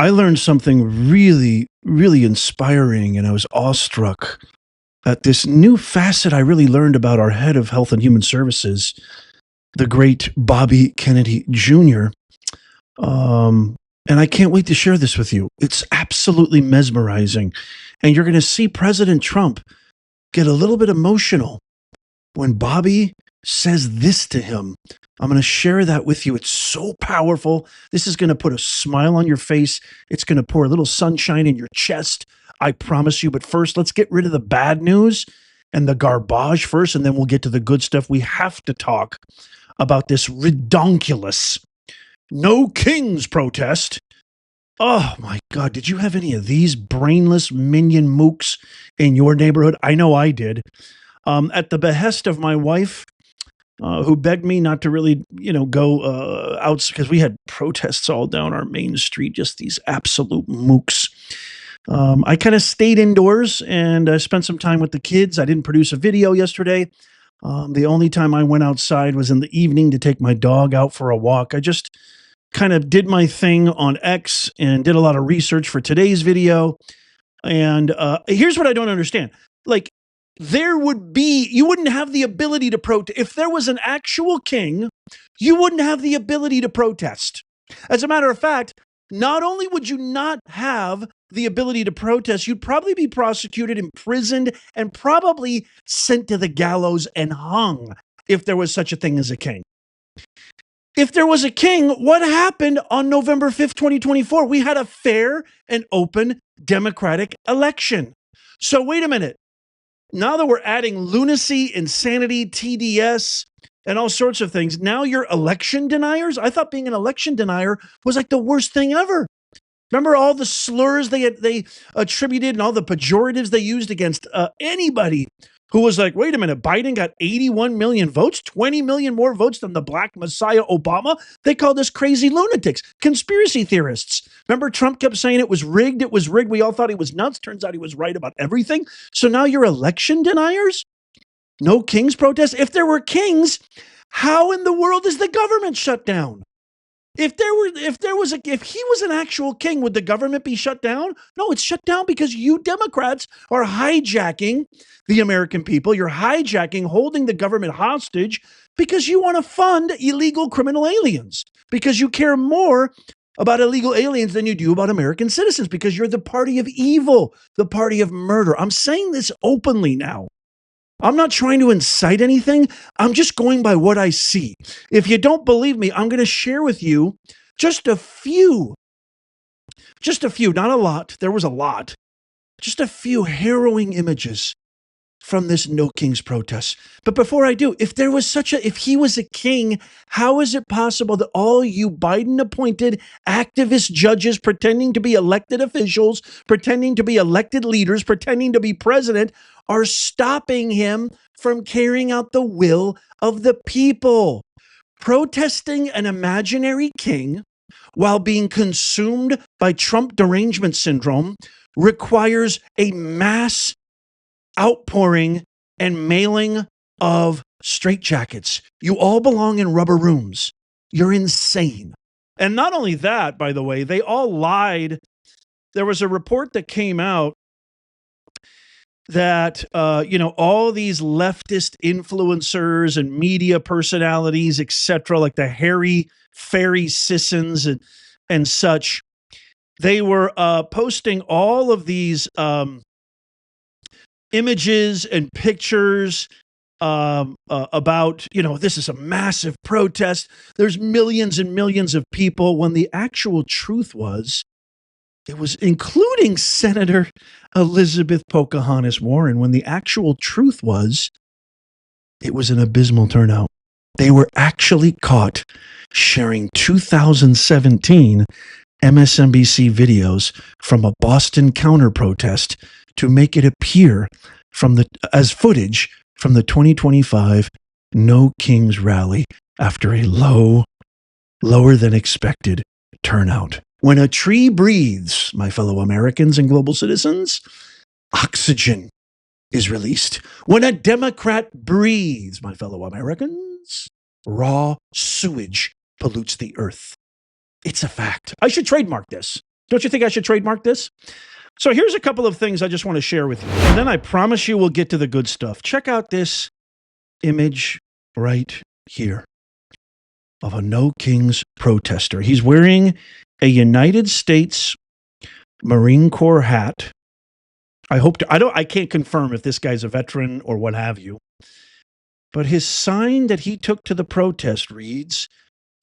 I learned something really, really inspiring, and I was awestruck at this new facet I really learned about our head of Health and Human Services, the great Bobby Kennedy Jr. Um, and I can't wait to share this with you. It's absolutely mesmerizing. And you're going to see President Trump get a little bit emotional when Bobby says this to him. I'm going to share that with you. It's so powerful. This is going to put a smile on your face. It's going to pour a little sunshine in your chest. I promise you. But first, let's get rid of the bad news and the garbage first, and then we'll get to the good stuff. We have to talk about this redonkulous No Kings protest. Oh my God, did you have any of these brainless minion mooks in your neighborhood? I know I did. At the behest of my wife, who begged me not to really, go out because we had protests all down our main street, just these absolute mooks. I kind of stayed indoors and spent some time with the kids. I didn't produce a video yesterday. The only time I went outside was in the evening to take my dog out for a walk. I just kind of did my thing on X and did a lot of research for today's video. And here's what I don't understand. Like, you wouldn't have the ability to protest. If there was an actual king, you wouldn't have the ability to protest. As a matter of fact, not only would you not have the ability to protest, you'd probably be prosecuted, imprisoned, and probably sent to the gallows and hung if there was such a thing as a king. If there was a king, what happened on November 5th, 2024? We had a fair and open democratic election. So wait a minute. Now that we're adding lunacy, insanity, TDS, and all sorts of things, now you're election deniers? I thought being an election denier was like the worst thing ever. Remember all the slurs they attributed and all the pejoratives they used against anybody who was like, wait a minute, Biden got 81 million votes, 20 million more votes than the Black Messiah Obama. They called us crazy lunatics, conspiracy theorists. Remember Trump kept saying it was rigged. It was rigged. We all thought he was nuts. Turns out he was right about everything. So now you're election deniers? No kings protest? If there were kings, how in the world is the government shut down? If he was an actual king, would the government be shut down? No, it's shut down because you Democrats are hijacking the American people. You're hijacking, holding the government hostage because you want to fund illegal criminal aliens, because you care more about illegal aliens than you do about American citizens, because you're the party of evil, the party of murder. I'm saying this openly now. I'm not trying to incite anything. I'm just going by what I see. If you don't believe me, I'm going to share with you just a few, not a lot. There was a lot, just a few harrowing images from this No Kings protest. But before I do, if he was a king, how is it possible that all you Biden appointed activist judges pretending to be elected officials, pretending to be elected leaders, pretending to be president are stopping him from carrying out the will of the people? Protesting an imaginary king while being consumed by Trump derangement syndrome requires a mass outpouring and mailing of straitjackets. You all belong in rubber rooms. You're insane. And not only that, by the way, they all lied. There was a report that came out that, all these leftist influencers and media personalities, etc., like the Harry Ferry Sissons and such, they were posting all of these images and pictures about, this is a massive protest. There's millions and millions of people, when the actual truth was, it was including Senator Elizabeth Pocahontas Warren, when the actual truth was, it was an abysmal turnout. They were actually caught sharing 2017 MSNBC videos from a Boston counter protest to make it appear as footage from the 2025 No Kings rally after a lower than expected turnout. When a tree breathes, my fellow Americans and global citizens, oxygen is released. When a Democrat breathes, my fellow Americans, raw sewage pollutes the earth. It's a fact. I should trademark this. Don't you think I should trademark this? So here's a couple of things I just want to share with you. And then I promise you we'll get to the good stuff. Check out this image right here of a No Kings protester. He's wearing a United States Marine Corps hat. I can't confirm if this guy's a veteran or what have you. But his sign that he took to the protest reads,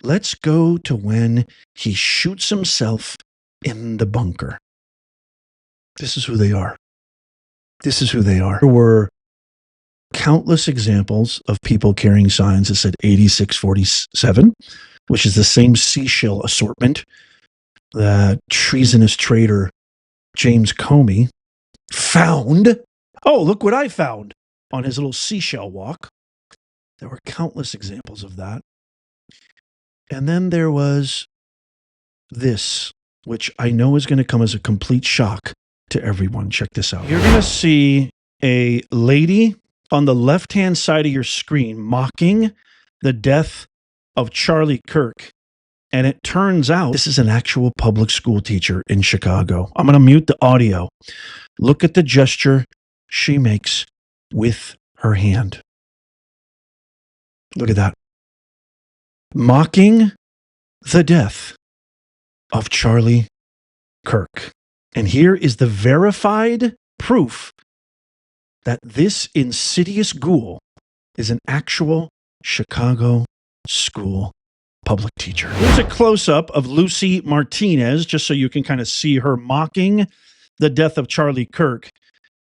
"Let's go to when he shoots himself in the bunker." This is who they are. This is who they are. There were countless examples of people carrying signs that said 8647, which is the same seashell assortment that treasonous traitor James Comey found. Oh, look what I found on his little seashell walk. There were countless examples of that. And then there was this, which I know is going to come as a complete shock to everyone. Check this out. You're going to see a lady on the left-hand side of your screen mocking the death of Charlie Kirk. And it turns out this is an actual public school teacher in Chicago. I'm going to mute the audio. Look at the gesture she makes with her hand. Look at that. Mocking the death of Charlie Kirk. And here is the verified proof that this insidious ghoul is an actual Chicago school public teacher. Here's a close-up of Lucy Martinez, just so you can kind of see her mocking the death of Charlie Kirk.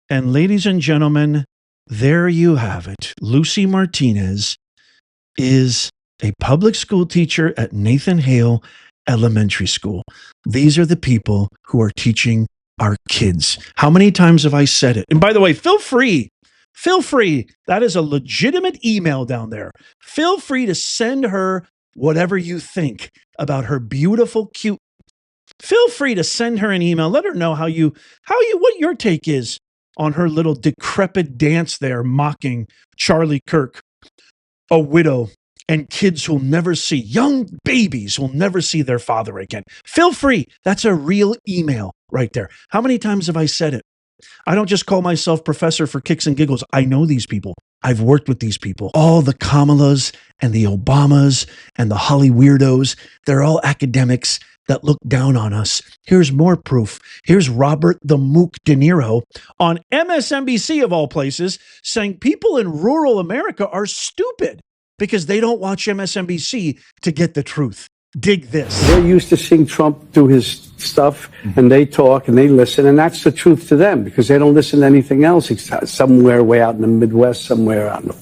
And ladies and gentlemen, there you have it. Lucy Martinez is a public school teacher at Nathan Hale Elementary School. These are the people who are teaching our kids. How many times have I said it? And by the way, feel free. That is a legitimate email down there. Feel free to send her whatever you think about her beautiful, cute. Feel free to send her an email. Let her know what your take is on her little decrepit dance there, mocking Charlie Kirk, a widow, and kids who'll never see, young babies who'll never see their father again. Feel free. That's a real email right there. How many times have I said it? I don't just call myself professor for kicks and giggles. I know these people. I've worked with these people. All the Kamalas and the Obamas and the Holly weirdos, they're all academics that look down on us. Here's more proof. Here's Robert the Mook De Niro on MSNBC of all places saying people in rural America are stupid because they don't watch MSNBC to get the truth. Dig this. They're used to seeing Trump do his stuff, and they talk and they listen, and that's the truth to them because they don't listen to anything else. It's somewhere way out in the Midwest, somewhere out in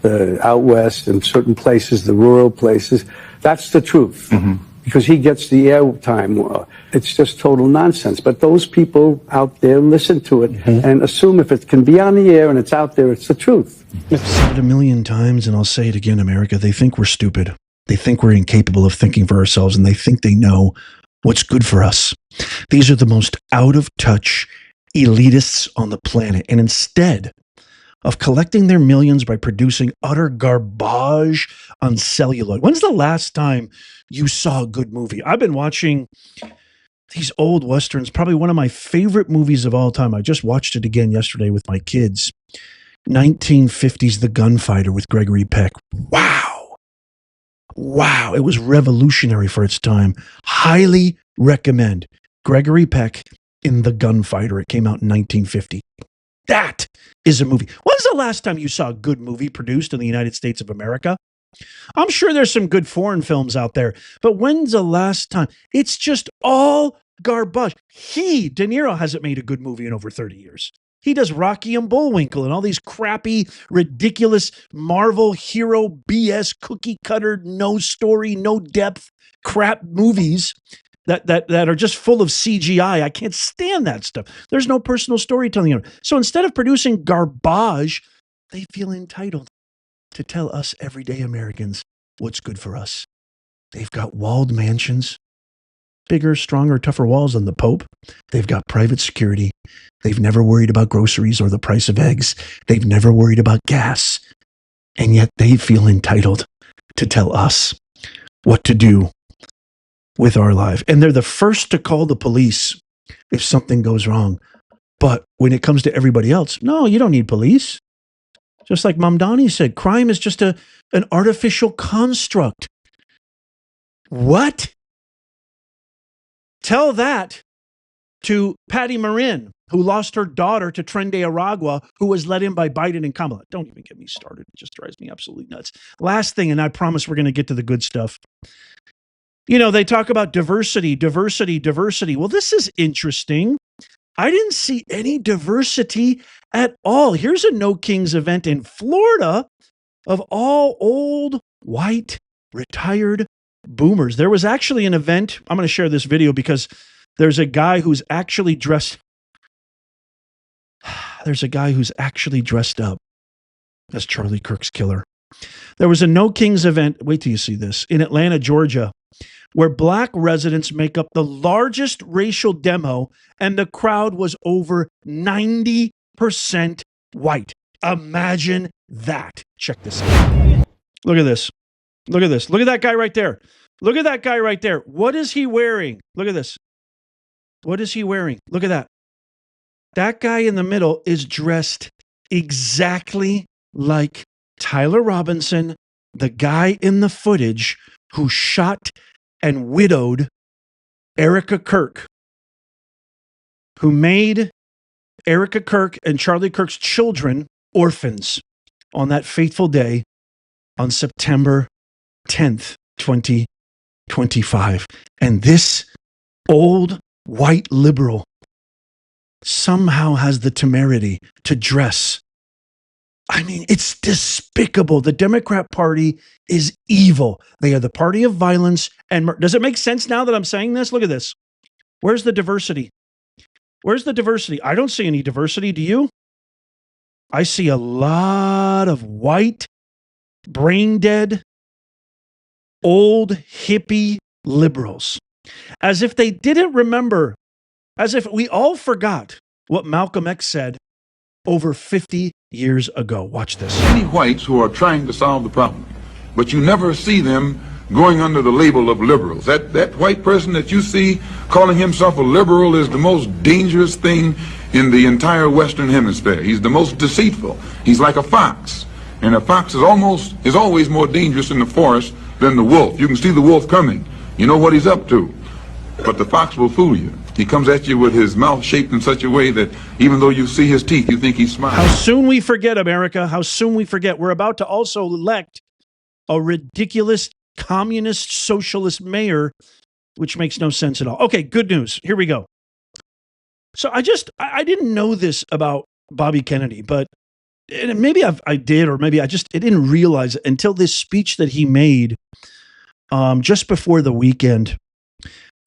the out west, in certain places, the rural places. That's the truth because he gets the airtime. It's just total nonsense. But those people out there listen to it and assume if it can be on the air and it's out there, it's the truth. I've said it a million times, and I'll say it again, America. They think we're stupid. They think we're incapable of thinking for ourselves, and they think they know what's good for us. These are the most out-of-touch elitists on the planet. And instead of collecting their millions by producing utter garbage on celluloid, when's the last time you saw a good movie? I've been watching these old Westerns, probably one of my favorite movies of all time. I just watched it again yesterday with my kids. 1950s The Gunfighter with Gregory Peck. Wow, it was revolutionary for its time. Highly recommend Gregory Peck in The Gunfighter. It came out in 1950. That is a movie. When's the last time you saw a good movie produced in the United States of America? I'm sure there's some good foreign films out there, but when's the last time? It's just all garbage. De Niro hasn't made a good movie in over 30 years. He does Rocky and Bullwinkle and all these crappy, ridiculous Marvel hero BS cookie cutter, no story, no depth crap movies that are just full of CGI. I can't stand that stuff. There's no personal storytelling in it. So instead of producing garbage, they feel entitled to tell us everyday Americans what's good for us. They've got walled mansions, bigger, stronger, tougher walls than the Pope. They've got private security. They've never worried about groceries or the price of eggs. They've never worried about gas. And yet they feel entitled to tell us what to do with our life. And they're the first to call the police if something goes wrong. But when it comes to everybody else, no, you don't need police. Just like Mamdani said, crime is just an artificial construct. What? Tell that to Patty Marin, who lost her daughter to Tren de Aragua, who was let in by Biden and Kamala. Don't even get me started. It just drives me absolutely nuts. Last thing, and I promise we're going to get to the good stuff. You know, they talk about diversity. Well, this is interesting. I didn't see any diversity at all. Here's a No Kings event in Florida of all old, white, retired boomers. There was actually an event. I'm going to share this video because there's a guy who's actually dressed. There's a guy who's actually dressed up as Charlie Kirk's killer. There was a No Kings event. Wait till you see this in Atlanta, Georgia, where black residents make up the largest racial demo, and the crowd was over 90% white. Imagine that. Check this out. Look at this. Look at this. Look at that guy right there. Look at that guy right there. What is he wearing? Look at this. What is he wearing? Look at that. That guy in the middle is dressed exactly like Tyler Robinson, the guy in the footage who shot and widowed Erica Kirk, who made Erica Kirk and Charlie Kirk's children orphans on that fateful day on September 10th, 2025. And this old white liberal somehow has the temerity to dress. I mean, it's despicable. The Democrat Party is evil. They are the party of violence and murder. Does it make sense now that I'm saying this? Look at this. Where's the diversity? Where's the diversity? I don't see any diversity. Do you? I see a lot of white, brain dead, old hippie liberals. As if they didn't remember, as if we all forgot what Malcolm X said over 50 years ago. Watch this. Many whites who are trying to solve the problem, but you never see them going under the label of liberals. That white person that you see calling himself a liberal is the most dangerous thing in the entire Western Hemisphere. He's the most deceitful. He's like a fox, and a fox is always more dangerous in the forest than the wolf. You can see the wolf coming. You know what he's up to, but the fox will fool you. He comes at you with his mouth shaped in such a way that even though you see his teeth, you think he's smiling. How soon we forget, America. How soon we forget. We're about to also elect a ridiculous communist socialist mayor, which makes no sense at all. Okay, good news. Here we go. So I didn't know this about Bobby Kennedy, but maybe I did, or maybe I didn't realize it until this speech that he made just before the weekend.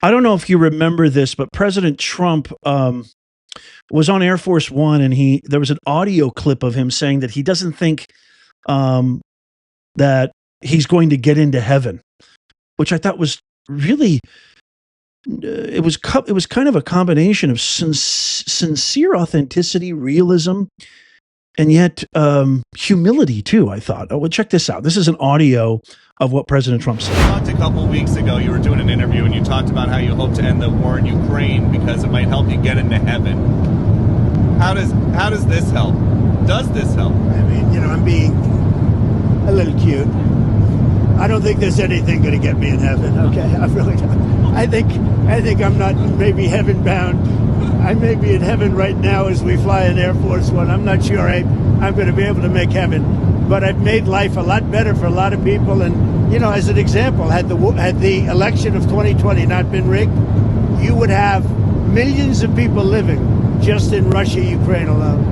I don't know if you remember this, but President Trump was on Air Force One, and there was an audio clip of him saying that he doesn't think that he's going to get into heaven, which I thought was really it was kind of a combination of sincere authenticity, realism, and yet humility too. I thought. Oh, well, check this out. This is an audio of what President Trump said. You talked a couple weeks ago, you were doing an interview and you talked about how you hope to end the war in Ukraine because it might help you get into heaven. How does this help? Does this help? I mean, I'm being a little cute. I don't think there's anything going to get me in heaven. Okay, I really don't. I think I'm not maybe heaven bound. I may be in heaven right now as we fly in Air Force One. I'm not sure I'm going to be able to make heaven, but I've made life a lot better for a lot of people. And as an example, had the election of 2020 not been rigged, you would have millions of people living just in Russia, Ukraine alone.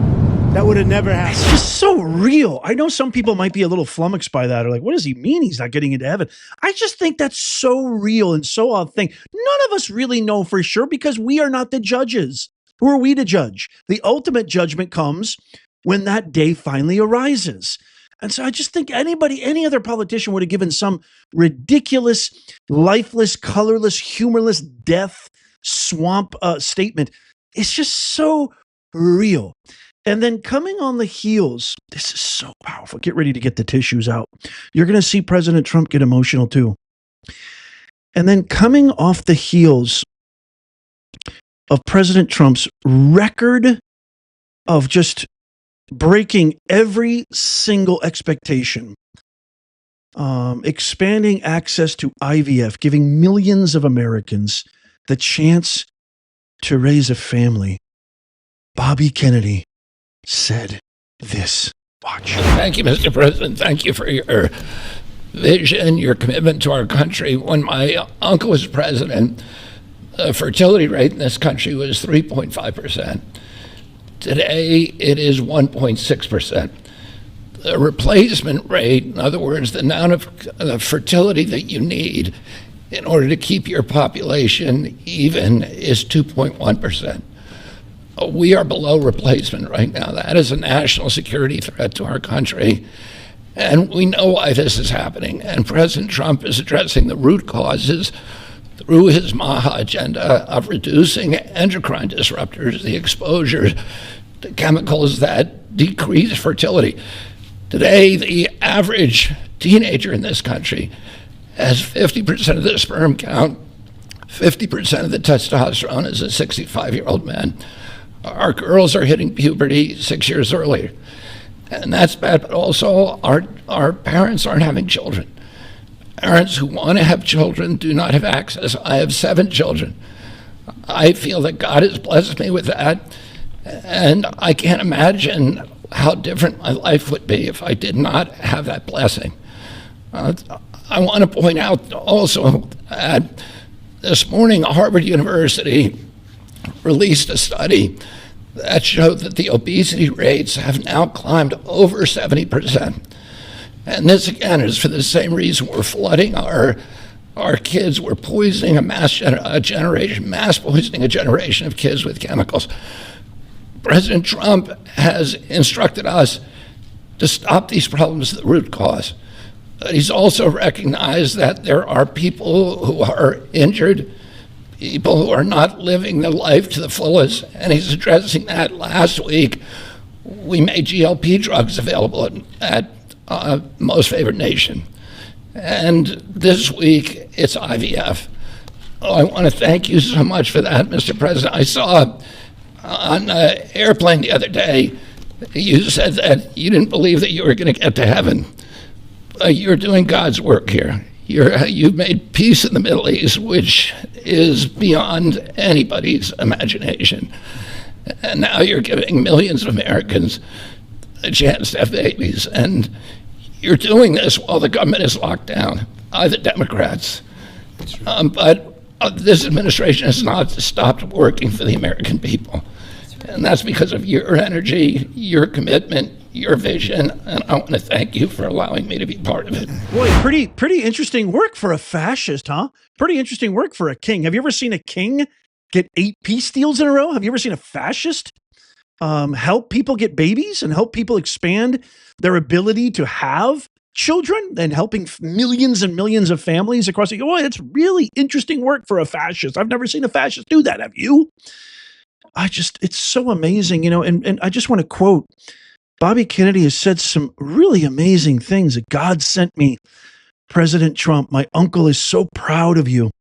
That would have never happened. It's just so real. I know some people might be a little flummoxed by that, or like, what does he mean he's not getting into heaven? I just think that's so real and so authentic. None of us really know for sure because we are not the judges. Who are we to judge? The ultimate judgment comes when that day finally arises. And so I just think any other politician would have given some ridiculous, lifeless, colorless, humorless death swamp statement. It's just so real. And then coming on the heels, this is so powerful. Get ready to get the tissues out. You're going to see President Trump get emotional too. And then coming off the heels of President Trump's record of just breaking every single expectation, expanding access to IVF, giving millions of Americans the chance to raise a family, Bobby Kennedy said this. Watch. Thank you, Mr. President. Thank you for your vision, your commitment to our country. When my uncle was president, the fertility rate in this country was 3.5%. Today, it is 1.6%. The replacement rate, in other words, the amount of fertility that you need in order to keep your population even, is 2.1%. We are below replacement right now. That is a national security threat to our country. And we know why this is happening. And President Trump is addressing the root causes through his MAHA agenda of reducing endocrine disruptors, the exposure to chemicals that decrease fertility. Today, the average teenager in this country has 50% of the sperm count, 50% of the testosterone as a 65-year-old man. Our girls are hitting puberty 6 years earlier. And that's bad, but also our parents aren't having children. Parents who want to have children do not have access. I have 7 children. I feel that God has blessed me with that, and I can't imagine how different my life would be if I did not have that blessing. I want to point out also that this morning, Harvard University released a study that showed that the obesity rates have now climbed over 70%. And this, again, is for the same reason we're flooding our kids. We're poisoning mass poisoning a generation of kids with chemicals. President Trump has instructed us to stop these problems at the root cause. He's also recognized that there are people who are injured, people who are not living their life to the fullest, and he's addressing that. Last week, we made GLP drugs available at Most Favored Nation. And this week, it's IVF. Oh, I want to thank you so much for that, Mr. President. I saw on an airplane the other day, you said that you didn't believe that you were going to get to heaven. You're doing God's work here. You've made peace in the Middle East, which is beyond anybody's imagination. And now you're giving millions of Americans a chance to have babies. And you're doing this while the government is locked down by the Democrats. But this administration has not stopped working for the American people. And that's because of your energy, your commitment, your vision, and I want to thank you for allowing me to be part of it. Boy, pretty interesting work for a fascist, huh? Pretty interesting work for a king. Have you ever seen a king get 8 peace deals in a row? Have you ever seen a fascist help people get babies and help people expand their ability to have children and helping millions and millions of families across the boy, that's really interesting work for a fascist. I've never seen a fascist do that. Have you? It's so amazing, and I just want to quote, Bobby Kennedy has said some really amazing things. That God sent me, President Trump. My uncle is so proud of you.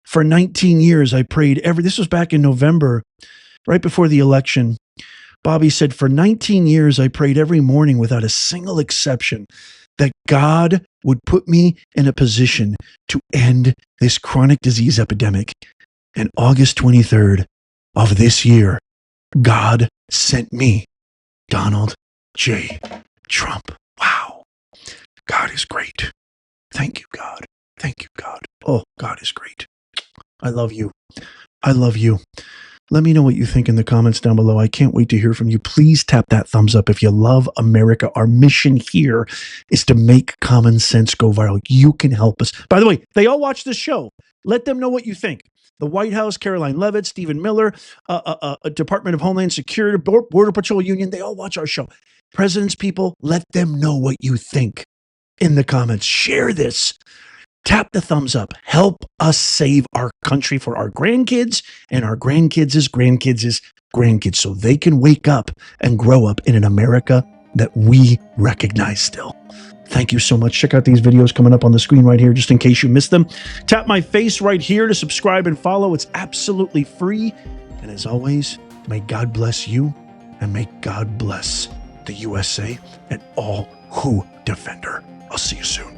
For 19 years, I prayed this was back in November, right before the election. Bobby said, for 19 years, I prayed every morning without a single exception that God would put me in a position to end this chronic disease epidemic. And August 23rd of this year, God sent me, Donald J. Trump. Wow. God is great. Thank you, God. Thank you, God. Oh, God is great. I love you. I love you. Let me know what you think in the comments down below. I can't wait to hear from you. Please tap that thumbs up if you love America. Our mission here is to make common sense go viral. You can help us. By the way, they all watch this show. Let them know what you think. The White House, Caroline Leavitt, Stephen Miller, Department of Homeland Security, Border Patrol Union, they all watch our show. President's people, let them know what you think in the comments. Share this. Tap the thumbs up. Help us save our country for our grandkids and our grandkids' grandkids so they can wake up and grow up in an America that we recognize still. Thank you so much. Check out these videos coming up on the screen right here, just in case you missed them. Tap my face right here to subscribe and follow. It's absolutely free. And as always, may God bless you, and may God bless the USA and all who defend her. I'll see you soon.